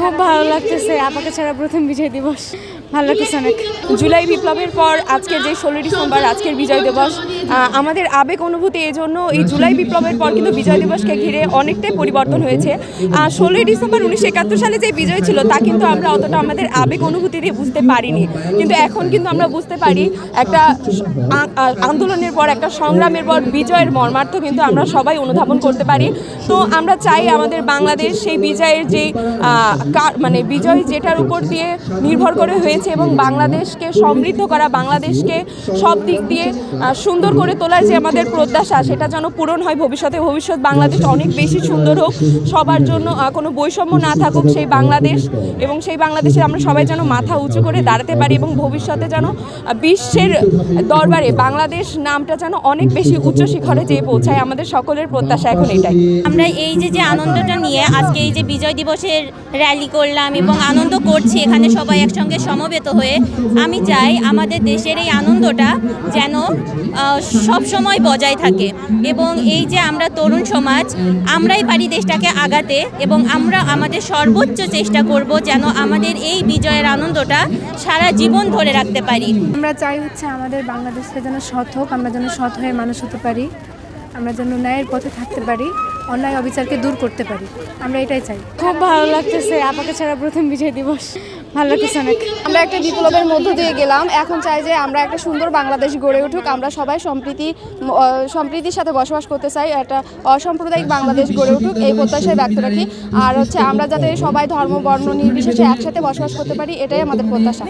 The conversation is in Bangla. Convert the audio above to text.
খুব ভালো লাগতেছে, আপাকে ছাড়া প্রথম বিজয় দিবস, ভালো লাগতেছে অনেক। জুলাই বিপ্লবের পর আজকে যে 16 ডিসেম্বর আজকের বিজয় দিবস, আমাদের আবেগ অনুভূতি এই জন্য এই জুলাই বিপ্লবের পর কিন্তু বিজয় দিবসকে ঘিরে অনেকটাই পরিবর্তন হয়েছে। 16 ডিসেম্বর 1971 সালে যে বিজয় ছিল তা কিন্তু আমরা অতটা আমাদের আবেগ অনুভূতি দিয়ে বুঝতে পারিনি, কিন্তু এখন কিন্তু আমরা বুঝতে পারি একটা আন্দোলনের পর, একটা সংগ্রামের পর বিজয়ের মর্মার্থ কিন্তু আমরা সবাই অনুধাবন করতে পারি। তো আমরা চাই আমাদের বাংলাদেশ সেই বিজয়ের যে মানে বিজয় যেটার উপর দিয়ে নির্ভর করে হয়েছে এবং বাংলাদেশকে সমৃদ্ধ করা, বাংলাদেশকে সব দিক দিয়ে সুন্দর করে তোলার যে আমাদের প্রত্যাশা, সেটা যেন পূরণ হয় ভবিষ্যতে। ভবিষ্যৎ বাংলাদেশ অনেক বেশি সুন্দর হোক, সবার জন্য কোনো বৈষম্য না থাকুক সেই বাংলাদেশ, এবং সেই বাংলাদেশে আমরা সবাই যেন মাথা উঁচু করে দাঁড়াতে পারি এবং ভবিষ্যতে যেন বিশ্বের দরবারে বাংলাদেশ নামটা যেন অনেক বেশি উচ্চ শিখরে যেয়ে পৌঁছায়। আমাদের সকলের প্রত্যাশা এখন এটাই। আমরা এই যে আনন্দটা নিয়ে আজকে এই যে বিজয় দিবসের র্যালি করলাম এবং আনন্দ করছি এখানে সবাই একসঙ্গে সমবেত হয়ে, আমি চাই আমাদের দেশের এই আনন্দটা যেন সব সময় বজায় থাকে এবং এই যে আমরা তরুণ সমাজ, আমরাই পারি দেশটাকে আগাতে এবং আমরা আমাদের সর্বোচ্চ চেষ্টা করব যেন আমাদের এই বিজয়ের আনন্দটা সারা জীবন ধরে রাখতে পারি। আমরা চাই আমাদের বাংলাদেশে যেন সৎ হোক, আমরা যেন সৎ হয়ে মানুষ হতে পারি, আমরা যেন ন্যায়ের পথে থাকতে পারি, অন্যায় অবিচারকে দূর করতে পারি, আমরা এটাই চাই। খুব ভালো লাগতেছে, আপাকে ছাড়া প্রথম বিজয় দিবস, ভালো লাগতেছে অনেক। আমরা একটা বিপ্লবের মধ্য দিয়ে গেলাম, এখন চাই যে আমরা একটা সুন্দর বাংলাদেশ গড়ে উঠুক, আমরা সবাই সম্প্রীতির সাথে বসবাস করতে চাই, একটা অসাম্প্রদায়িক বাংলাদেশ গড়ে উঠুক, এই প্রত্যাশায় ব্যক্ত রাখি। আর আমরা যাতে সবাই ধর্ম বর্ণ নির্বিশেষে একসাথে বসবাস করতে পারি, এটাই আমাদের প্রত্যাশা।